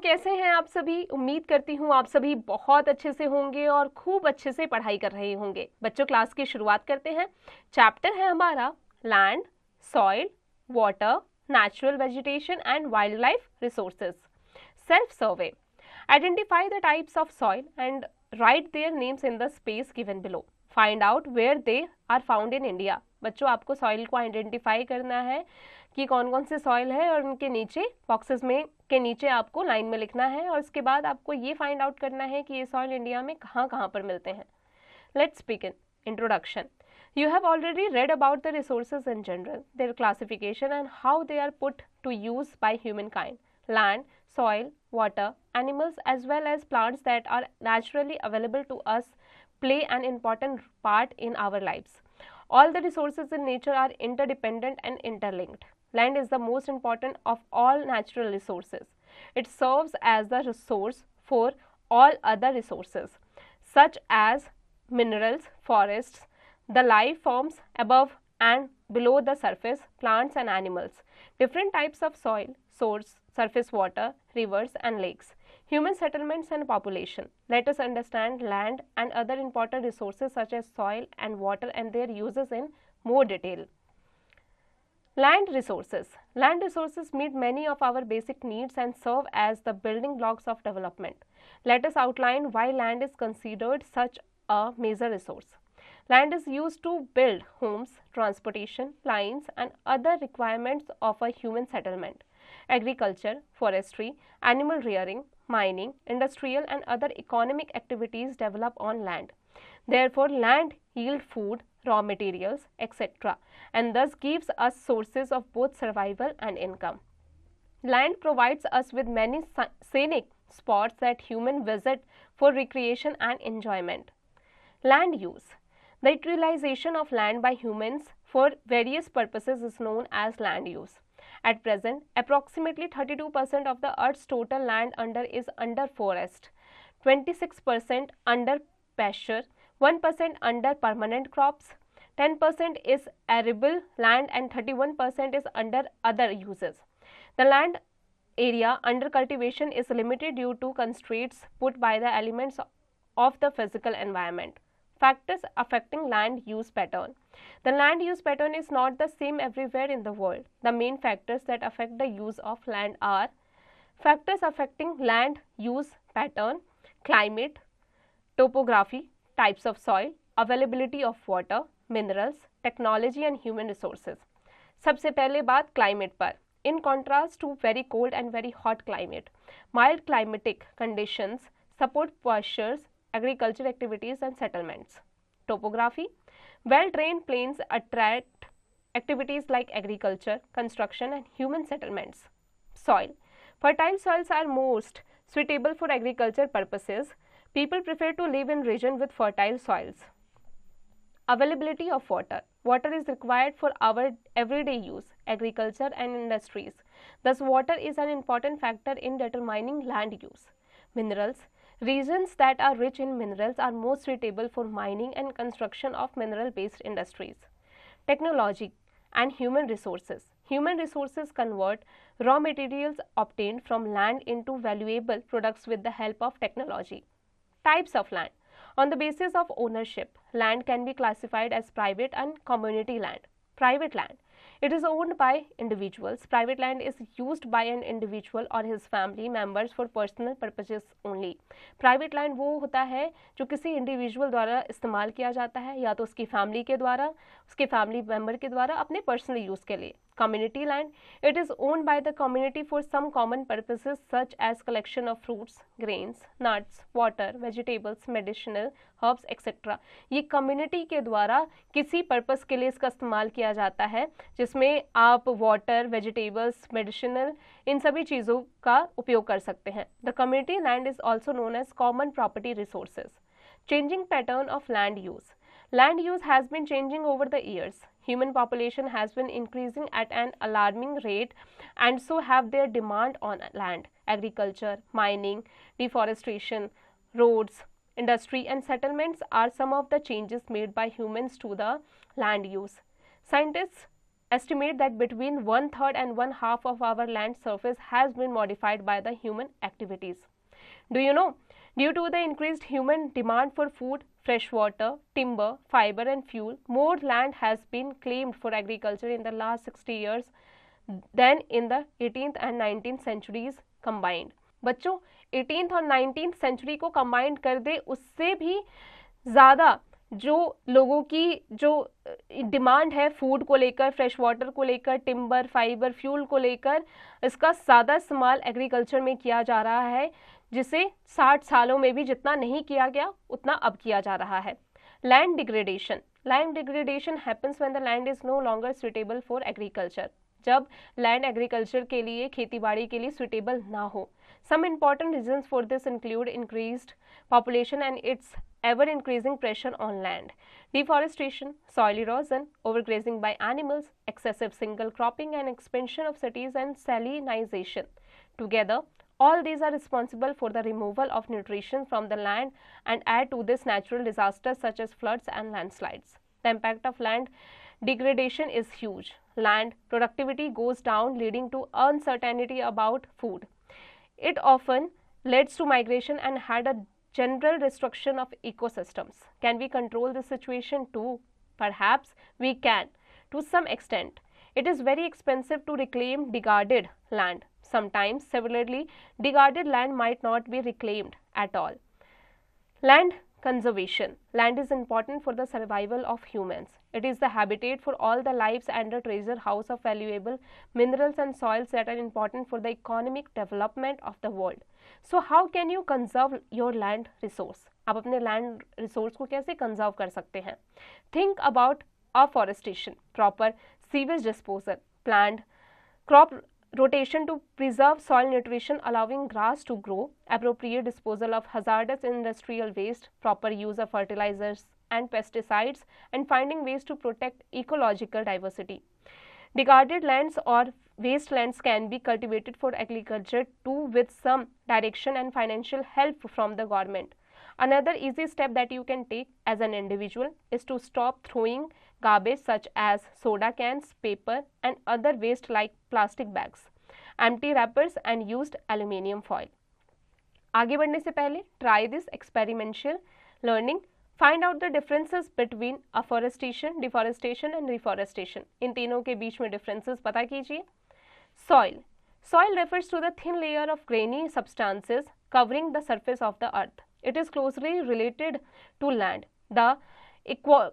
कैसे हैं आप सभी। उम्मीद करती हूँ आप सभी बहुत अच्छे से होंगे और खूब अच्छे से पढ़ाई कर रहे होंगे। बच्चों, क्लास की शुरुआत करते हैं। चैप्टर है हमारा land, soil, water, natural vegetation and wildlife resources. Self survey, identify the types of soil and write their names in the space given below. Find out where they are found in India. बच्चों, आपको soil को identify करना है कि कौन कौन से soil है और उनके नीचे बॉक्सेस में के नीचे आपको लाइन में लिखना है और उसके बाद आपको ये फाइंड आउट करना है कि ये सॉइल इंडिया में कहाँ कहाँ पर मिलते हैं। Let's begin. Introduction. You have already read about the resources in general, their classification and how they are put to use by humankind. Land, soil, water, animals as well as plants that are naturally available to us play an important part in our lives. All the resources in nature are interdependent and interlinked. Land is the most important of all natural resources. It serves as the resource for all other resources, such as minerals, forests, the life forms above and below the surface, plants and animals, different types of soil, source, surface water, rivers and lakes, human settlements and population. Let us understand land and other important resources such as soil and water and their uses in more detail. Land resources. Land resources meet many of our basic needs and serve as the building blocks of development. Let us outline why land is considered such a major resource. Land is used to build homes, transportation, lines and other requirements of a human settlement. Agriculture, forestry, animal rearing, mining, industrial and other economic activities develop on land. Therefore, land yield food, raw materials, etc. and thus gives us sources of both survival and income. Land provides us with many scenic spots that humans visit for recreation and enjoyment. Land use. The utilization of land by humans for various purposes is known as land use. At present, approximately 32% of the Earth's total land is under forest, 26% under pasture, 1% under permanent crops, 10% is arable land and 31% is under other uses. The land area under cultivation is limited due to constraints put by the elements of the physical environment. Factors affecting land use pattern. The land use pattern is not the same everywhere in the world. The main factors that affect the use of land are factors affecting land use pattern, climate, topography, types of soil, availability of water, minerals, technology and human resources. सबसे पहले बात climate पर. In contrast to very cold and very hot climate, mild climatic conditions support pastures, agriculture activities and settlements. Topography. Well-drained plains attract activities like agriculture, construction and human settlements. Soil. Fertile soils are most suitable for agriculture purposes. People prefer to live in regions with fertile soils. Availability of water. Water is required for our everyday use, agriculture and industries. Thus, water is an important factor in determining land use. Minerals. Regions that are rich in minerals are most suitable for mining and construction of mineral-based industries. Technology and human resources. Human resources convert raw materials obtained from land into valuable products with the help of technology. Types of land. On the basis of ownership, land can be classified as private and community land. Private land. It is owned by individuals. Private land is used by an individual or his family members for personal purposes only. Private land वो होता है जो किसी individual द्वारा इस्तेमाल किया जाता है या तो उसकी फैमिली के द्वारा, उसके फैमिली मेम्बर के द्वारा अपने पर्सनल यूज़ के लिए. Community land. It is owned by the community for some common purposes such as collection of fruits, grains, nuts, water, vegetables, medicinal, herbs, etc. ये community के द्वारा किसी पर्पस के लिए इसका इस्तेमाल किया जाता है जिसमें आप वाटर, वेजिटेबल्स, मेडिसिनल इन सभी चीज़ों का उपयोग कर सकते हैं. The community land is also known as common property resources. Changing pattern of land use. Land use has been changing over the years. Human population has been increasing at an alarming rate and so have their demand on land. Agriculture, mining, deforestation, roads, industry and settlements are some of the changes made by humans to the land use. Scientists estimate that between 1/3 and 1/2 of our land surface has been modified by the human activities. Do you know? Due to the increased human demand for food, fresh water, timber, fiber and fuel, more land has been claimed for agriculture in the last 60 years than in the 18th and 19th centuries combined. बच्चों 18th और 19th century को combined कर दे, उससे भी ज़्यादा जो लोगों की जो डिमांड है फूड को लेकर, फ्रेश वाटर को लेकर, टिम्बर, फाइबर, फ्यूल को लेकर, इसका ज़्यादा इस्तेमाल एग्रीकल्चर में किया जा रहा है, जिसे 60 सालों में भी जितना नहीं किया गया उतना अब किया जा रहा है. Land degradation happens when the land is no longer suitable for agriculture. जब लैंड एग्रीकल्चर के लिए, खेती बाड़ी के लिए सुटेबल ना हो. Some important reasons for this include increased population and its ever increasing pressure on land, deforestation, soil erosion, overgrazing by animals, excessive single cropping and expansion of cities and salinization. Together, all these are responsible for the removal of nutrition from the land and add to this natural disasters such as floods and landslides. The impact of land degradation is huge. Land productivity goes down, leading to uncertainty about food. It often leads to migration and had a general destruction of ecosystems. Can we control this situation too? Perhaps we can, to some extent. It is very expensive to reclaim discarded land. Sometimes, severely, discarded land might not be reclaimed at all. Land conservation. Land is important for the survival of humans. It is the habitat for all the lives and a treasure house of valuable minerals and soils that are important for the economic development of the world. So how can you conserve your land resource? आप अपने land resource को कैसे conserve कर सकते हैं? Think about afforestation, proper sewage disposal, planned crop rotation to preserve soil nutrition, allowing grass to grow, appropriate disposal of hazardous industrial waste, proper use of fertilizers and pesticides, and finding ways to protect ecological diversity. Discarded lands or wastelands can be cultivated for agriculture too, with some direction and financial help from the government. Another easy step that you can take as an individual is to stop throwing garbage such as soda cans, paper and other waste like plastic bags, empty wrappers and used aluminium foil. आगे बढ़ने से पहले try this experiential learning. Find out the differences between afforestation, deforestation and reforestation. इन तीनों के बीच में differences पता कीजिए. Soil. Soil refers to the thin layer of grainy substances covering the surface of the earth. It is closely related to land. The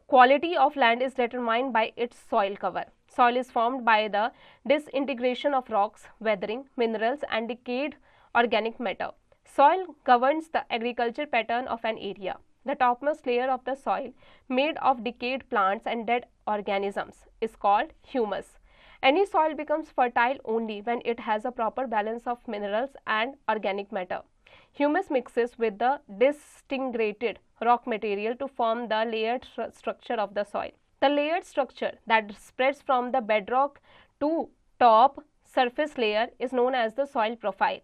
quality of land is determined by its soil cover. Soil is formed by the disintegration of rocks, weathering, minerals and decayed organic matter. Soil governs the agriculture pattern of an area. The topmost layer of the soil, made of decayed plants and dead organisms, is called humus. Any soil becomes fertile only when it has a proper balance of minerals and organic matter. Humus mixes with the disintegrated rock material to form the layered structure of the soil. The layered structure that spreads from the bedrock to top surface layer is known as the soil profile.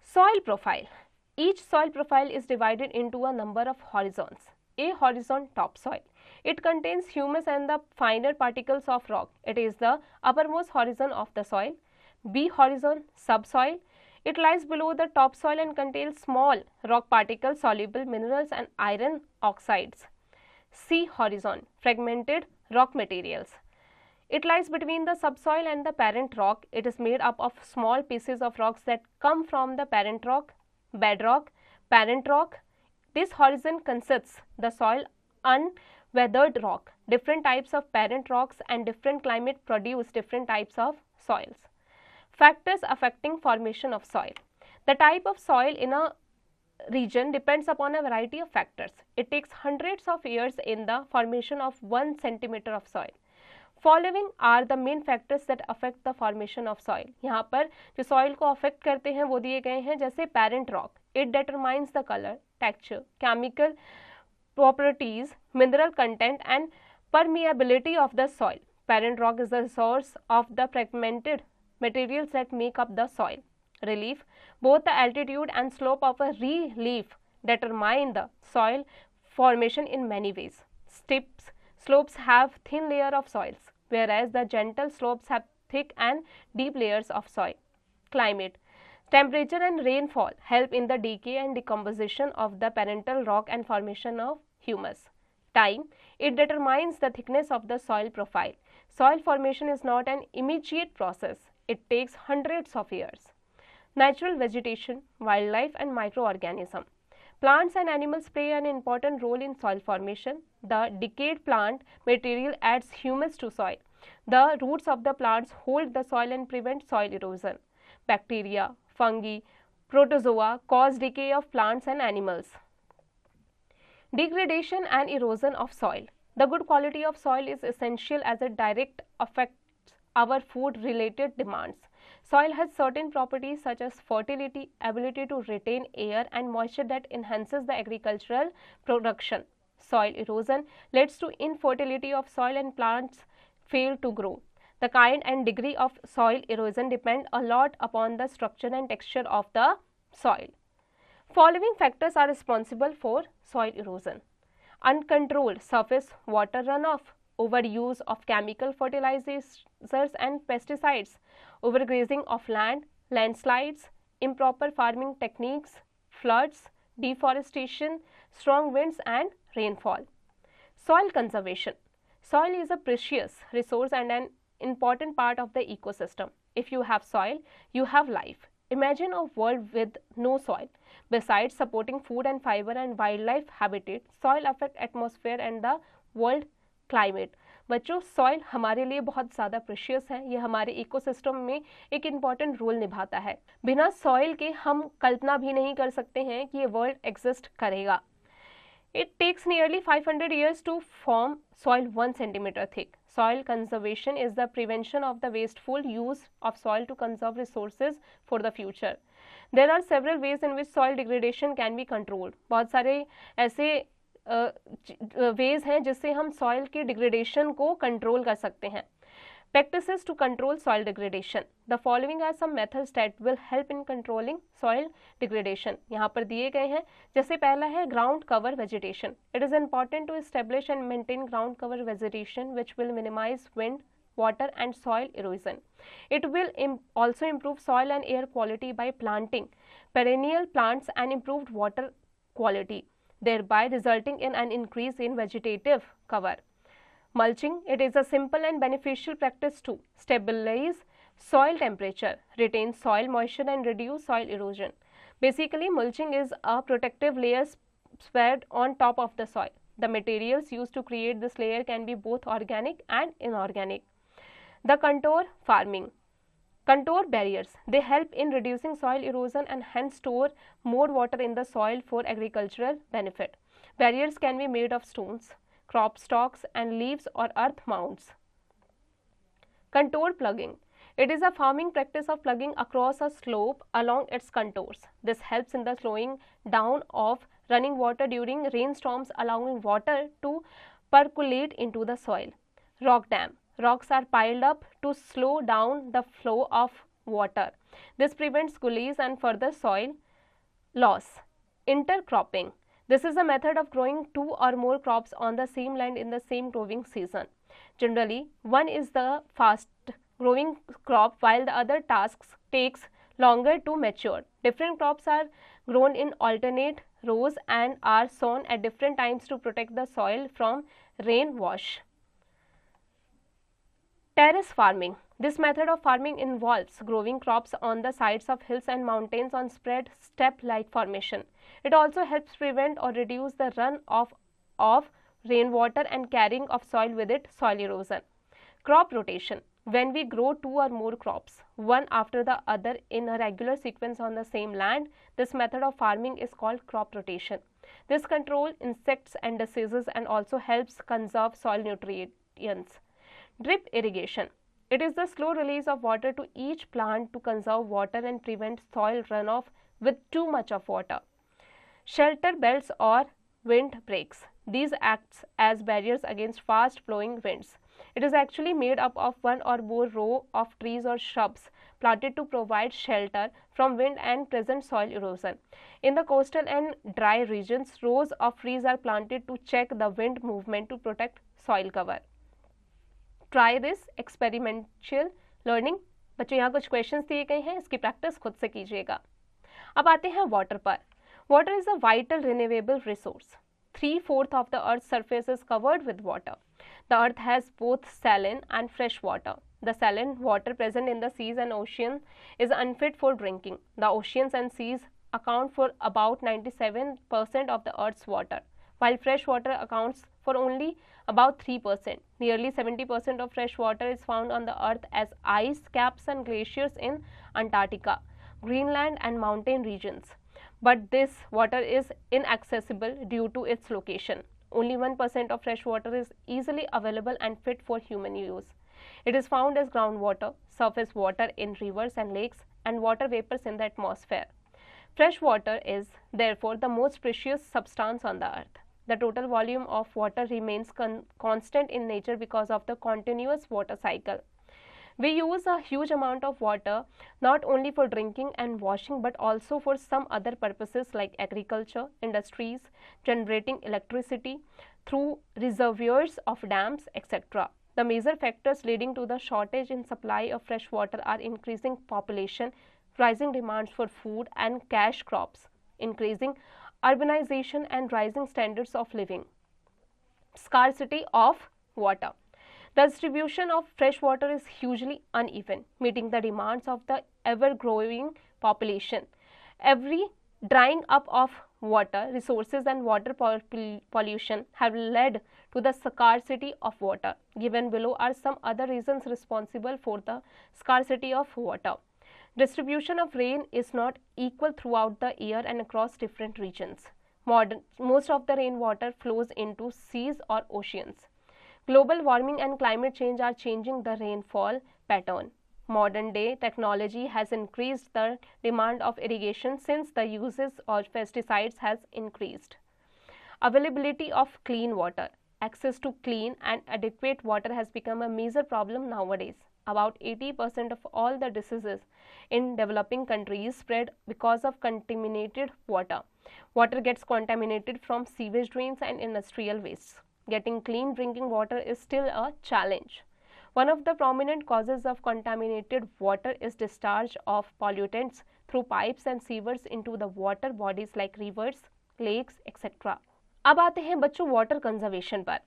Soil profile. Each soil profile is divided into a number of horizons. A horizon, topsoil. It contains humus and the finer particles of rock. It is the uppermost horizon of the soil. B horizon, subsoil. It lies below the topsoil and contains small rock particles, soluble minerals and iron oxides. C horizon, fragmented rock materials. It lies between the subsoil and the parent rock. It is made up of small pieces of rocks that come from the parent rock, bedrock, parent rock. This horizon consists the soil unweathered rock. Different types of parent rocks and different climate produce different types of soils. Factors affecting formation of soil. The type of soil in a region depends upon a variety of factors. It takes hundreds of years in the formation of 1 centimeter of soil. Following are the main factors that affect the formation of soil. यहाँ पर जो soil को affect करते हैं वो दिए गए हैं, जैसे parent rock. It determines the color, texture, chemical properties, mineral content and permeability of the soil. Parent rock is the source of the fragmented materials that make up the soil. Relief. Both the altitude and slope of a relief determine the soil formation in many ways. Steep slopes have thin layer of soils. whereas the gentle slopes have thick and deep layers of soil. Climate. Temperature and rainfall help in the decay and decomposition of the parental rock and formation of humus. Time. It determines the thickness of the soil profile. Soil formation is not an immediate process. It takes hundreds of years. Natural vegetation, wildlife and microorganism. Plants and animals play an important role in soil formation. The decayed plant material adds humus to soil. The roots of the plants hold the soil and prevent soil erosion. Bacteria, fungi, protozoa cause decay of plants and animals. Degradation and erosion of soil. The good quality of soil is essential as it directly affects our food-related demands. Soil has certain properties such as fertility, ability to retain air and moisture that enhances the agricultural production. Soil erosion leads to infertility of soil and plants fail to grow. The kind and degree of soil erosion depend a lot upon the structure and texture of the soil. Following factors are responsible for soil erosion: uncontrolled surface water runoff, overuse of chemical fertilizers and pesticides, overgrazing of land, landslides, improper farming techniques, floods, deforestation, strong winds and rainfall. Soil conservation. Soil is a precious resource and an important part of the ecosystem. If you have soil, you have life. Imagine a world with no soil. Besides supporting food and fiber and wildlife habitat, soil affect atmosphere and the world climate. बच्चों, soil हमारे लिए बहुत ज़्यादा precious है. ये हमारे ecosystem में एक इम्पॉर्टेंट रोल निभाता है. बिना सॉइल के हम कल्पना भी नहीं कर सकते हैं कि ये वर्ल्ड एग्जिस्ट करेगा. It takes nearly 500 years to form soil 1 centimeter thick. Soil conservation is the prevention of the wasteful use of soil to conserve resources for the future. There are several ways in which soil degradation can be controlled. बहुत सारे ऐसे veg हैं जिससे हम soil के degradation को control कर सकते हैं. Practices to control soil degradation. The following are some methods that will help in controlling soil degradation. यहाँ पर दिए गए हैं. जैसे पहला है ground cover vegetation. It is important to establish and maintain ground cover vegetation which will minimize wind, water and soil erosion. It will also improve soil and air quality by planting perennial plants and improved water quality, thereby resulting in an increase in vegetative cover. Mulching. It is a simple and beneficial practice to stabilize soil temperature, retain soil moisture and reduce soil erosion. Basically, mulching is a protective layer spread on top of the soil. The materials used to create this layer can be both organic and inorganic. The contour farming. Contour barriers. They help in reducing soil erosion and hence store more water in the soil for agricultural benefit. Barriers can be made of stones, crop stalks and leaves or earth mounds. Contour plugging. It is a farming practice of plugging across a slope along its contours. This helps in the slowing down of running water during rainstorms, allowing water to percolate into the soil. Rock dam. Rocks are piled up to slow down the flow of water. This prevents gullies and further soil loss. Intercropping. This is a method of growing 2 or more crops on the same land in the same growing season. Generally, one is the fast growing crop while the other takes longer to mature. Different crops are grown in alternate rows and are sown at different times to protect the soil from rain wash. Terrace farming. This method of farming involves growing crops on the sides of hills and mountains on spread step-like formation. It also helps prevent or reduce the runoff of rainwater and carrying of soil with it, soil erosion. Crop rotation. When we grow 2 or more crops, one after the other in a regular sequence on the same land, this method of farming is called crop rotation. This controls insects and diseases and also helps conserve soil nutrients. Drip irrigation. It is the slow release of water to each plant to conserve water and prevent soil runoff with too much of water. Shelter belts or wind breaks. These act as barriers against fast flowing winds. It is actually made up of one or more row of trees or shrubs planted to provide shelter from wind and present soil erosion. In the coastal and dry regions, rows of trees are planted to check the wind movement to protect soil cover. Try this experimental learning. बच्चों यहाँ कुछ questions दिए गए हैं, इसकी practice खुद से कीजिएगा। अब आते हैं वाटर पर। Water is a vital renewable resource. 3/4 of the earth's surface is covered with water. The earth has both saline and fresh water. The saline water present in the seas and oceans is unfit for drinking. The oceans and seas account for about 97% of the earth's water, while fresh water accounts for only about 3%. Nearly 70% of fresh water is found on the earth as ice caps and glaciers in Antarctica, Greenland and mountain regions. But this water is inaccessible due to its location. Only 1% of fresh water is easily available and fit for human use. It is found as groundwater, surface water in rivers and lakes, and water vapors in the atmosphere. Fresh water is therefore the most precious substance on the earth. The total volume of water remains constant in nature because of the continuous water cycle. We use a huge amount of water not only for drinking and washing but also for some other purposes like agriculture, industries, generating electricity through reservoirs of dams, etc. The major factors leading to the shortage in supply of fresh water are increasing population, rising demands for food and cash crops, increasing urbanization and rising standards of living. Scarcity of water. The distribution of fresh water is hugely uneven, meeting the demands of the ever-growing population. Every drying up of water resources and water pollution have led to the scarcity of water. Given below are some other reasons responsible for the scarcity of water. Distribution of rain is not equal throughout the year and across different regions. Most of the rainwater flows into seas or oceans. Global warming and climate change are changing the rainfall pattern. Modern day technology has increased the demand of irrigation since the uses of pesticides has increased. Availability of clean water. Access to clean and adequate water has become a major problem nowadays. About 80% of all the diseases in developing countries spread because of contaminated water. Water gets contaminated from sewage drains and industrial wastes. Getting clean drinking water is still a challenge. One of the prominent causes of contaminated water is discharge of pollutants through pipes and sewers into the water bodies like rivers, lakes, etc. अब आते हैं बच्चों water conservation पर।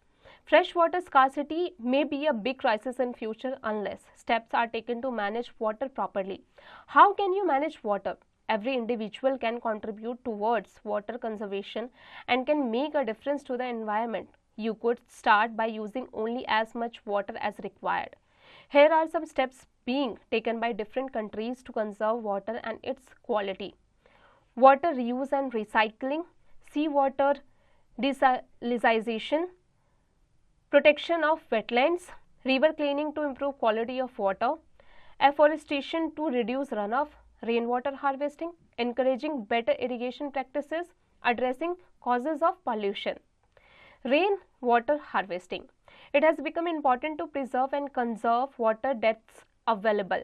Fresh water scarcity may be a big crisis in future unless steps are taken to manage water properly. How can you manage water? Every individual can contribute towards water conservation and can make a difference to the environment. You could start by using only as much water as required. Here are some steps being taken by different countries to conserve water and its quality. Water reuse and recycling, seawater desalinization, protection of wetlands, river cleaning to improve quality of water, afforestation to reduce runoff, rainwater harvesting, encouraging better irrigation practices, addressing causes of pollution. Rainwater harvesting. It has become important to preserve and conserve water that's available,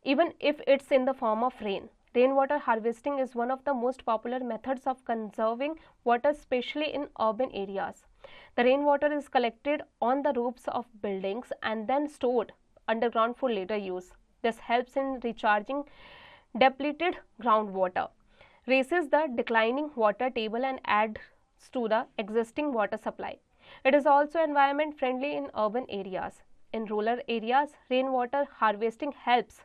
even if it's in the form of rain. Rainwater harvesting is one of the most popular methods of conserving water, especially in urban areas. The rainwater is collected on the roofs of buildings and then stored underground for later use. This helps in recharging depleted groundwater, raises the declining water table and adds to the existing water supply. It is also environment friendly in urban areas. In rural areas, rainwater harvesting helps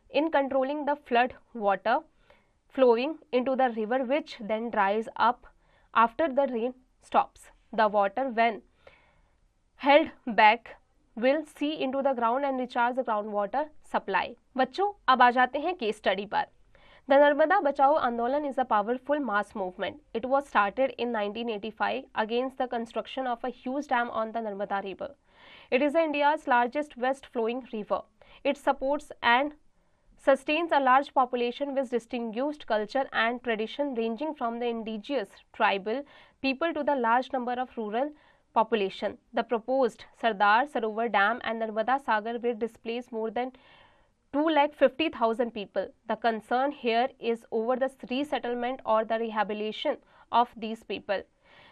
in controlling the flood water flowing into the river, which then dries up after the rain stops. The water, when held back, will seep into the ground and recharge the groundwater supply. बच्चों अब आ जाते हैं case study पर। The Narmada Bachao Andolan is a powerful mass movement. It was started in 1985 against the construction of a huge dam on the Narmada River. It is India's largest west-flowing river. It supports and sustains a large population with distinguished culture and tradition ranging from the indigenous tribal people to the large number of rural population. The proposed Sardar Sarovar Dam and Narmada Sagar will displace more than 250,000 people. The concern here is over the resettlement or the rehabilitation of these people.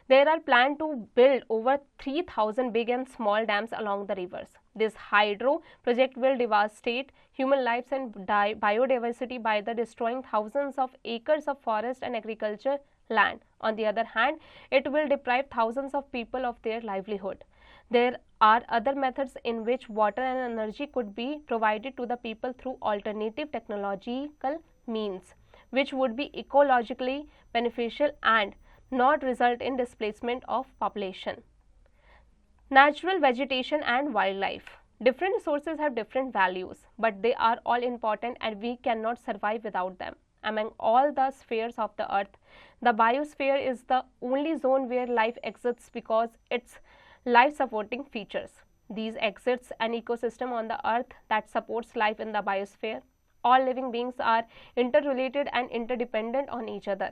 There are planned to build over 3,000 big and small dams along the rivers. This hydro project will devastate human lives and biodiversity by destroying thousands of acres of forest and agriculture land. On the other hand, it will deprive thousands of people of their livelihood. There are other methods in which water and energy could be provided to the people through alternative technological means, which would be ecologically beneficial and not result in displacement of population. Natural vegetation and wildlife. Different resources have different values, but they are all important and we cannot survive without them. Among all the spheres of the earth, the biosphere is the only zone where life exists because its life-supporting features. These exist an ecosystem on the earth that supports life in the biosphere. All living beings are interrelated and interdependent on each other.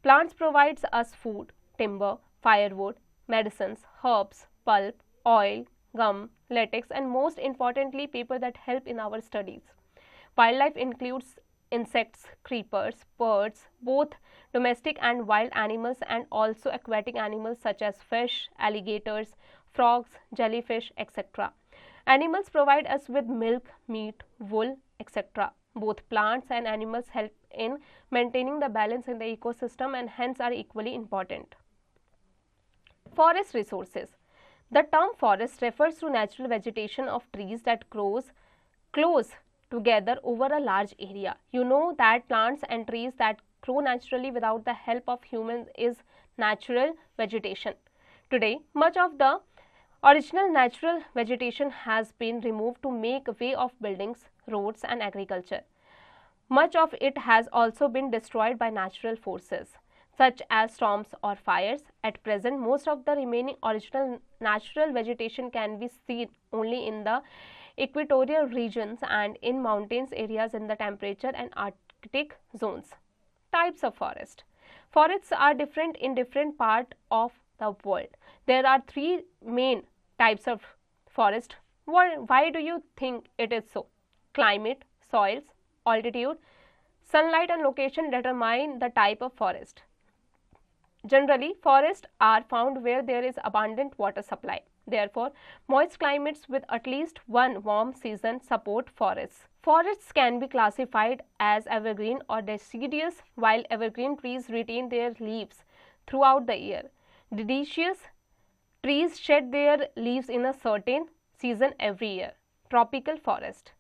Plants provides us food, timber, firewood, medicines, herbs, pulp, oil, gum, latex, and most importantly, paper that help in our studies. Wildlife includes insects, creepers, birds, both domestic and wild animals, and also aquatic animals such as fish, alligators, frogs, jellyfish, etc. Animals provide us with milk, meat, wool, etc. Both plants and animals help in maintaining the balance in the ecosystem and hence are equally important. Forest resources. The term forest refers to natural vegetation of trees that grows close together over a large area. You know that plants and trees that grow naturally without the help of humans is natural vegetation. Today, much of the original natural vegetation has been removed to make way of buildings, roads and agriculture. Much of it has also been destroyed by natural forces such as storms or fires. At present, most of the remaining original natural vegetation can be seen only in the equatorial regions and in mountains areas in the temperature and Arctic zones. Types of forest. Forests are different in different parts of the world. There are three main types of forest. Why do you think it is so? Climate, soils, altitude, sunlight and location determine the type of forest. Generally, forests are found where there is abundant water supply. Therefore, moist climates with at least one warm season support forests. Forests can be classified as evergreen or deciduous, while evergreen trees retain their leaves throughout the year. Deciduous trees shed their leaves in a certain season every year. Tropical forest.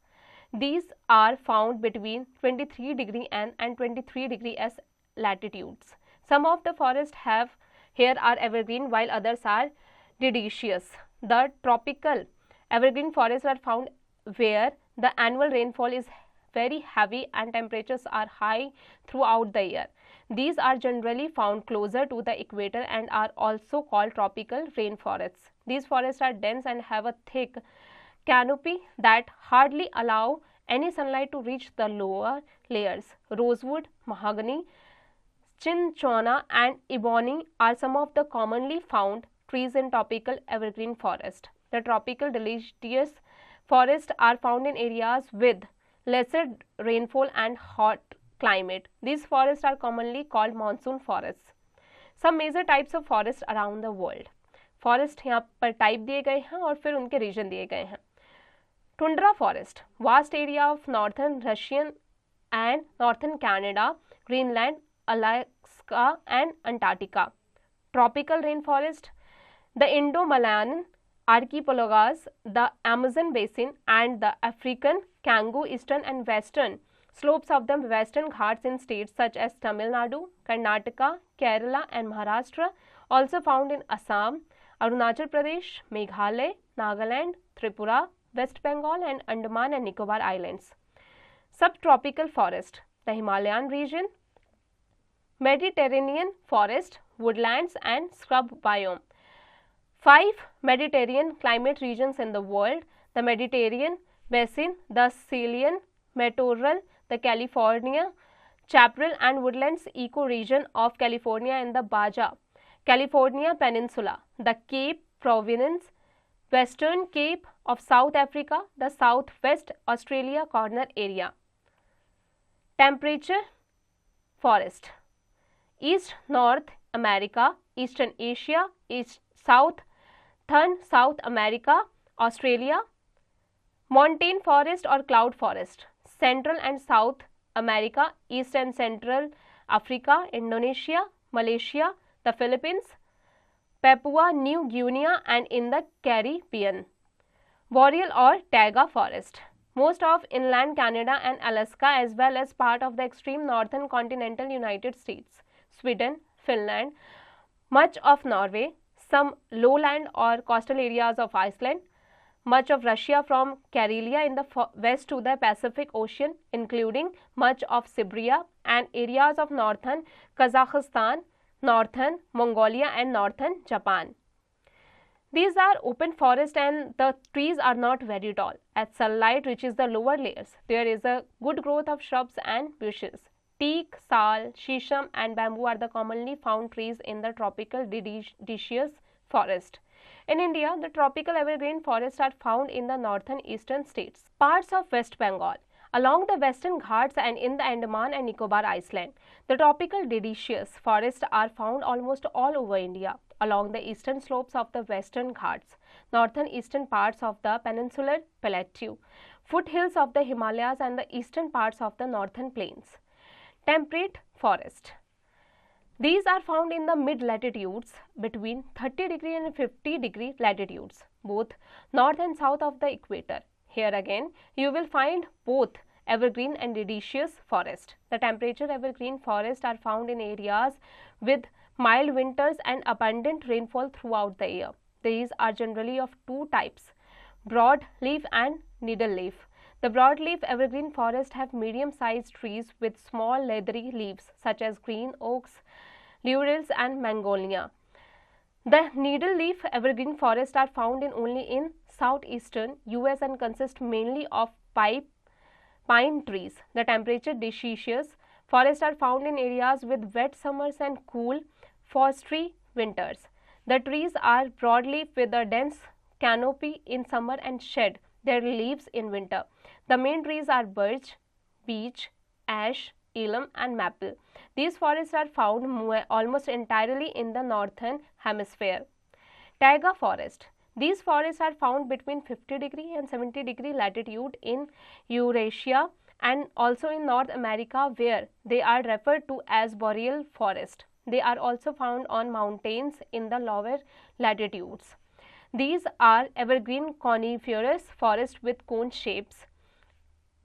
These are found between 23° N and 23° S latitudes. Some of the forests here are evergreen while others are deciduous. The tropical evergreen forests are found where the annual rainfall is very heavy and temperatures are high throughout the year. These are generally found closer to the equator and are also called tropical rainforests. These forests are dense and have a thick canopy that hardly allow any sunlight to reach the lower layers. Rosewood, mahogany, cinchona and ebony are some of the commonly found trees in tropical evergreen forest. The tropical deciduous forests are found in areas with lesser rainfall and hot climate. These forests are commonly called monsoon forests. Some major types of forests around the world. Forest यहाँ पर type दिए गए हैं और फिर उनके reason दिए गए हैं. Tundra forest, vast area of northern Russian and northern Canada, Greenland, Alaska and Antarctica. Tropical rain forest, the Indo-Malayan archipelagos, the Amazon basin and the African Congo, eastern and western slopes of the western Ghats in states such as Tamil Nadu, Karnataka, Kerala and Maharashtra, also found in Assam, Arunachal Pradesh, Meghalaya, Nagaland, Tripura, West Bengal and Andaman and Nicobar Islands. Subtropical forest, the Himalayan region, Mediterranean forest, woodlands and scrub biome. 5 Mediterranean climate regions in the world: the Mediterranean basin, the Sicilian littoral, the California chaparral and woodlands ecoregion of California and the Baja California Peninsula, the Cape Providence, Western Cape of South Africa, the Southwest Australia corner area. Temperature forest, East North America, eastern Asia, southern South America, Australia. Montane forest और cloud forest, central and South America, east and central Africa, Indonesia, Malaysia, the Philippines, Papua New Guinea and in the Caribbean. Boreal or taiga forest, most of inland Canada and Alaska as well as part of the extreme northern continental United States, Sweden, Finland, much of Norway, some lowland or coastal areas of Iceland, much of Russia from Karelia in the west to the Pacific Ocean, including much of Siberia and areas of northern Kazakhstan, northern Mongolia and northern Japan. These are open forest and the trees are not very tall. As sunlight reaches the lower layers, there is a good growth of shrubs and bushes. Teak, sal, shisham and bamboo are the commonly found trees in the tropical deciduous forest. In India, the tropical evergreen forests are found in the northern eastern states, parts of West Bengal, along the western Ghats and in the Andaman and Nicobar Island. The tropical deciduous forests are found almost all over India, along the eastern slopes of the western Ghats, northern eastern parts of the peninsular plateau, foothills of the Himalayas and the eastern parts of the northern plains. Temperate forest. These are found in the mid-latitudes between 30 degree and 50 degree latitudes, both north and south of the equator. Here again, you will find both evergreen and deciduous forest. The temperature evergreen forests are found in areas with mild winters and abundant rainfall throughout the year. These are generally of two types, broadleaf and needleleaf. The broadleaf evergreen forests have medium-sized trees with small leathery leaves such as green oaks, laurels and magnolia. The needleleaf evergreen forests are found only in southeastern US and consist mainly of pine trees. The temperature deciduous forests are found in areas with wet summers and cool, frosty winters. The trees are broadleaf with a dense canopy in summer and shed their leaves in winter. The main trees are birch, beech, ash, elm and maple. These forests are found almost entirely in the northern hemisphere. Taiga forest. These forests are found between 50 degree and 70 degree latitude in Eurasia and also in North America, where they are referred to as boreal forest. They are also found on mountains in the lower latitudes. These are evergreen coniferous forests with cone shapes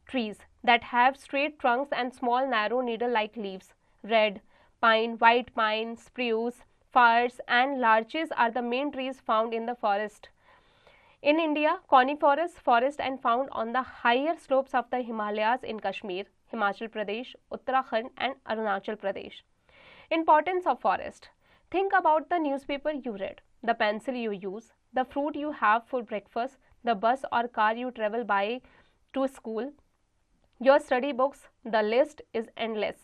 trees that have straight trunks and small narrow needle-like leaves. Red pine, white pine, spruce, firs and larches are the main trees found in the forest. In India, coniferous forest and found on the higher slopes of the Himalayas in Kashmir, Himachal Pradesh, Uttarakhand and Arunachal Pradesh. Importance of forest. Think about the newspaper you read, the pencil you use, the fruit you have for breakfast, the bus or car you travel by to school, your study books. The list is endless.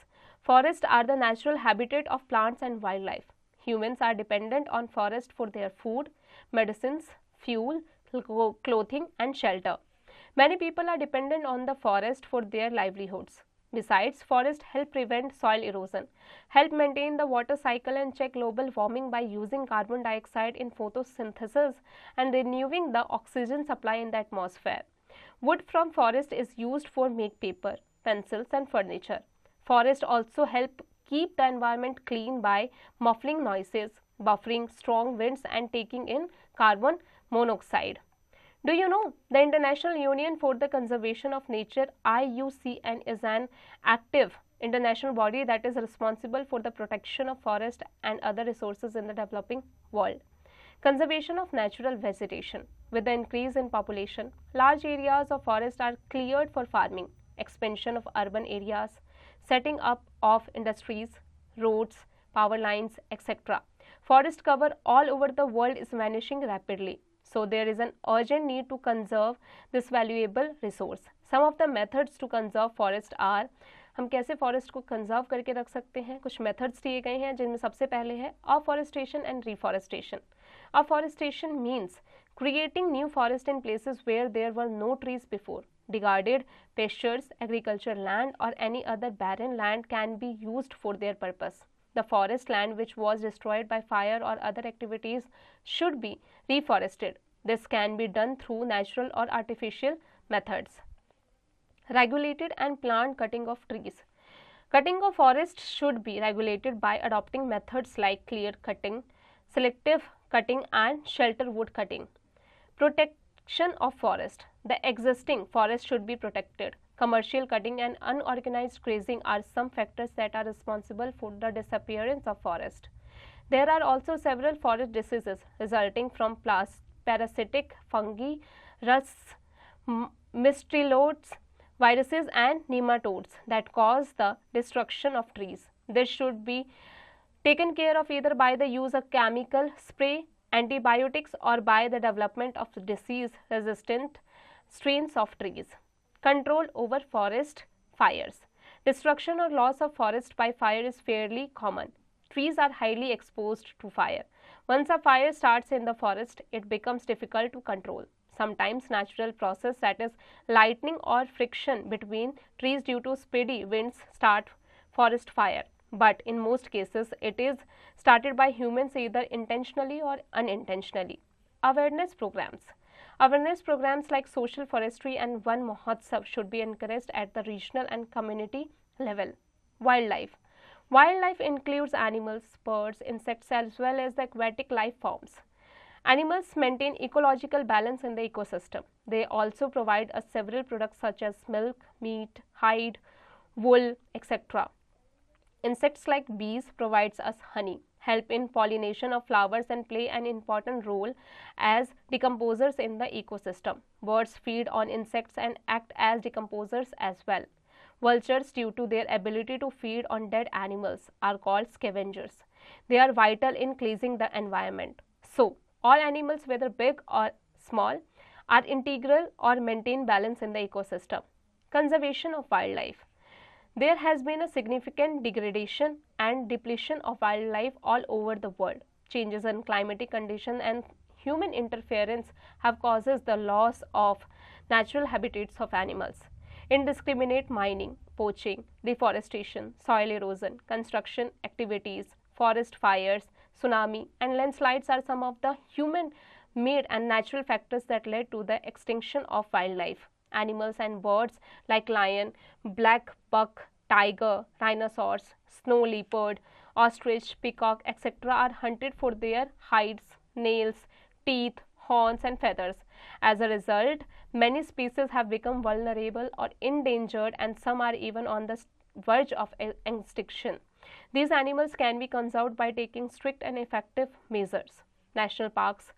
Forests are the natural habitat of plants and wildlife. Humans are dependent on forest for their food, medicines, fuel, clothing and shelter. Many people are dependent on the forest for their livelihoods. Besides, forests help prevent soil erosion, help maintain the water cycle and check global warming by using carbon dioxide in photosynthesis and renewing the oxygen supply in the atmosphere. Wood from forest is used for make paper, pencils and furniture. Forests also help keep the environment clean by muffling noises, buffering strong winds and taking in carbon monoxide. Do you know the International Union for the Conservation of Nature (IUCN) is an active international body that is responsible for the protection of forest and other resources in the developing world. Conservation of natural vegetation. With the increase in population, large areas of forest are cleared for farming, expansion of urban areas, setting up of industries, roads, power lines, etc. Forest cover all over the world is vanishing rapidly. So there is an urgent need to conserve this valuable resource. Some of the methods to conserve forest are, हम कैसे forest को conserve करके रख सकते हैं, कुछ methods दिए गए हैं जिनमें सबसे पहले है afforestation and reforestation. Afforestation means creating new forest in places where there were no trees before. Discarded pastures, agricultural land or any other barren land can be used for their purpose. The forest land which was destroyed by fire or other activities should be reforested. This can be done through natural or artificial methods. Regulated and planned cutting of trees. Cutting of forests should be regulated by adopting methods like clear cutting, selective cutting and shelter wood cutting. Protection of forest. The existing forest should be protected. Commercial cutting and unorganized grazing are some factors that are responsible for the disappearance of forest. There are also several forest diseases resulting from parasitic fungi, rusts, mistletoes, viruses and nematodes that cause the destruction of trees. This should be taken care of either by the use of chemical spray, antibiotics, or by the development of disease-resistant strains of trees. Control over forest fires. Destruction or loss of forest by fire is fairly common. Trees are highly exposed to fire. Once a fire starts in the forest, it becomes difficult to control. Sometimes natural process, that is lightning or friction between trees due to speedy winds, start forest fire. But in most cases, it is started by humans either intentionally or unintentionally. Awareness programs. Awareness programs like social forestry and Van Mahotsav should be encouraged at the regional and community level. Wildlife. Wildlife includes animals, birds, insects, as well as the aquatic life forms. Animals maintain ecological balance in the ecosystem. They also provide us several products such as milk, meat, hide, wool, etc. Insects like bees provides us honey, help in pollination of flowers and play an important role as decomposers in the ecosystem. Birds feed on insects and act as decomposers as well. Vultures, due to their ability to feed on dead animals, are called scavengers. They are vital in cleansing the environment. So, all animals, whether big or small, are integral or maintain balance in the ecosystem. Conservation of wildlife. There has been a significant degradation and depletion of wildlife all over the world. Changes in climatic conditions and human interference have caused the loss of natural habitats of animals. Indiscriminate mining, poaching, deforestation, soil erosion, construction activities, forest fires, tsunami and landslides are some of the human-made and natural factors that led to the extinction of wildlife. Animals and birds like lion, black buck, tiger, rhinoceros, snow leopard, ostrich, peacock, etc. are hunted for their hides, nails, teeth, horns and feathers. As a result, many species have become vulnerable or endangered and some are even on the verge of extinction. These animals can be conserved by taking strict and effective measures. National parks,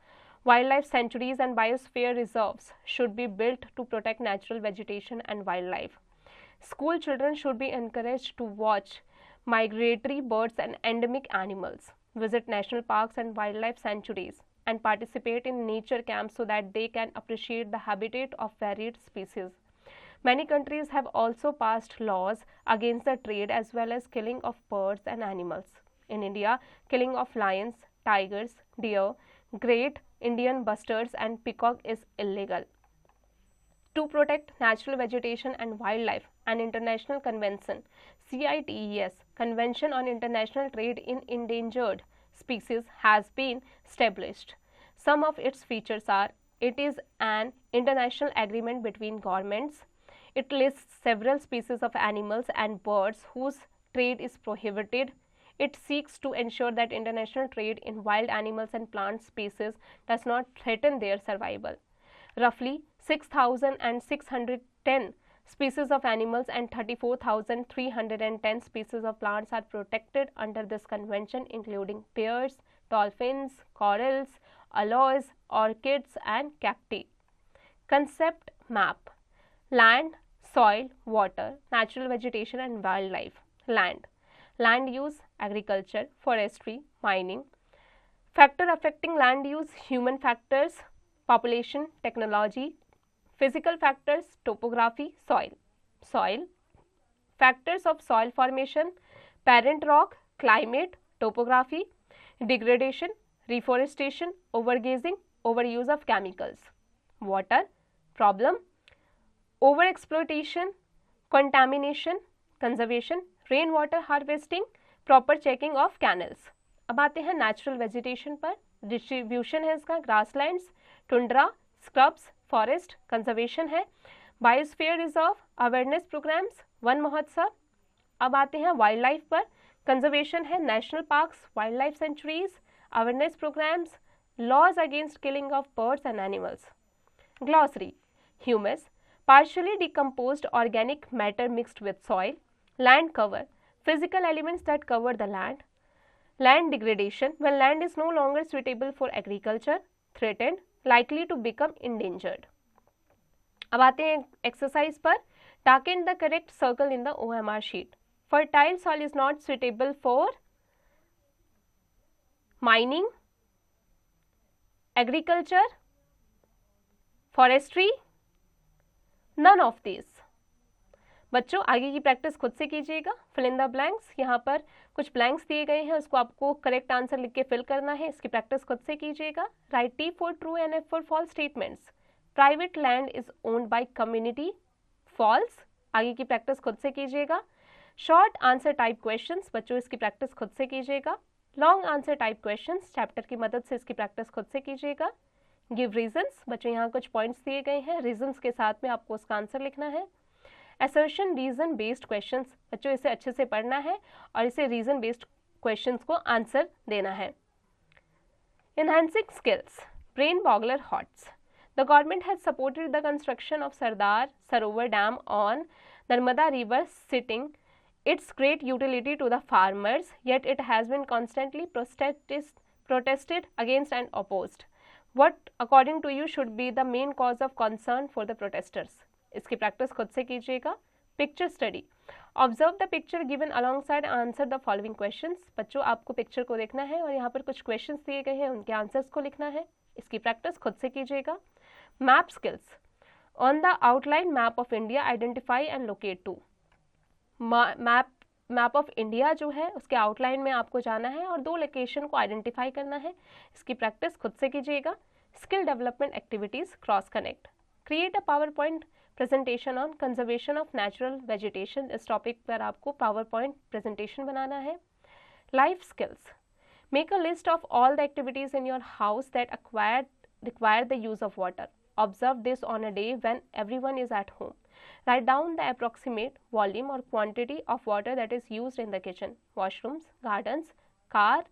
wildlife sanctuaries and biosphere reserves should be built to protect natural vegetation and wildlife. School children should be encouraged to watch migratory birds and endemic animals, visit national parks and wildlife sanctuaries, and participate in nature camps so that they can appreciate the habitat of varied species. Many countries have also passed laws against the trade as well as killing of birds and animals. In India, killing of lions, tigers, deer, great Indian bustards and peacock is illegal. To protect natural vegetation and wildlife, an international convention, CITES, Convention on International Trade in Endangered Species, has been established. Some of its features are: it is an international agreement between governments. It lists several species of animals and birds whose trade is prohibited. It seeks to ensure that international trade in wild animals and plant species does not threaten their survival. Roughly 6,610 species of animals and 34,310 species of plants are protected under this convention, including bears, dolphins, corals, aloes, orchids and cacti. Concept map: land, soil, water, natural vegetation and wildlife. Land. Land use: agriculture, forestry, mining. Factor affecting land use: human factors, population, technology. Physical factors: topography, soil. Soil. Factors of soil formation: parent rock, climate, topography, degradation, reforestation, overgrazing, overuse of chemicals. Water. Problem: overexploitation, contamination, conservation, rainwater harvesting, proper checking of canals. अब आते हैं natural vegetation पर। Distribution है इसका, grasslands, tundra, scrubs, forest, conservation है, biosphere reserve, awareness programs, Van Mahotsav. अब आते हैं वाइल्ड लाइफ पर। कंजर्वेशन है, national parks, wildlife sanctuaries, awareness programs, laws against killing of birds and animals. Glossary, humus, partially decomposed organic matter mixed with soil, land cover, physical elements that cover the land, land degradation, when land is no longer suitable for agriculture, threatened, likely to become endangered. अब आते हैं exercise पर। darken the correct circle in the OMR sheet. Fertile soil is not suitable for mining, agriculture, forestry, none of these. बच्चों आगे की practice खुद से कीजिएगा। फिल इन द ब्लैंक्स, यहाँ पर कुछ ब्लैंक्स दिए गए हैं, उसको आपको करेक्ट आंसर लिख के फिल करना है। इसकी प्रैक्टिस खुद से कीजिएगा। Write T for true and F for false statements. Private land is owned by community, false. आगे की प्रैक्टिस खुद से कीजिएगा। शॉर्ट आंसर टाइप क्वेश्चंस, बच्चों इसकी प्रैक्टिस खुद से कीजिएगा। Long answer type questions, chapter की मदद से इसकी प्रैक्टिस खुद से कीजिएगा। गिव रीजंस, बच्चों यहाँ कुछ पॉइंट्स दिए गए हैं, रीजंस के साथ में आपको उसका आंसर लिखना है। असर्शन रीजन बेस्ड क्वेश्चंस, बच्चों इसे अच्छे से पढ़ना है और इसे रीजन बेस्ड क्वेश्चंस को आंसर देना है। Enhancing skills, brain boggler HOTS. The government has supported the construction of Sardar Sarovar dam on Narmada river, citing its great utility to the farmers, yet it has been constantly protested against and opposed. What according to you should be the main cause of concern for the protesters? इसकी practice खुद से कीजिएगा। Picture study, observe the picture given alongside, answer the following questions. बच्चों आपको picture को देखना है और यहाँ पर कुछ क्वेश्चंस दिए गए हैं, उनके आंसर्स को लिखना है। इसकी प्रैक्टिस खुद से कीजिएगा। Map skills, on the outline map of India identify and locate two. Map of India जो है उसके आउटलाइन में आपको जाना है और दो लोकेशन को आइडेंटिफाई करना है। इसकी प्रैक्टिस खुद से कीजिएगा। Skill development activities, cross connect. Create a power point presentation on conservation of natural vegetation, इस टॉपिक पर आपको पावर पॉइंट प्रेजेंटेशन बनाना है। Life skills, make a list of all the activities in your house that require the use of water. Observe this on a day when everyone is at home. Write down the approximate volume or quantity of water that is used in the kitchen, washrooms, gardens, car,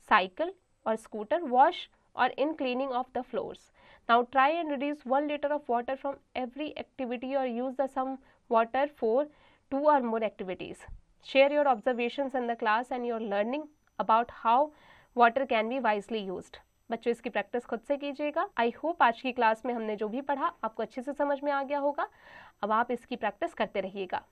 cycle or scooter, wash or in cleaning of the floors. Now try and reduce 1 liter of water from every activity or use the some water for 2 or more activities. Share your observations in the class and your learning about how water can be wisely used. बच्चों इसकी practice खुद से कीजिएगा। I hope आज की class में हमने जो भी पढ़ा आपको अच्छे से समझ में आ गया होगा। अब आप इसकी प्रैक्टिस करते रहिएगा।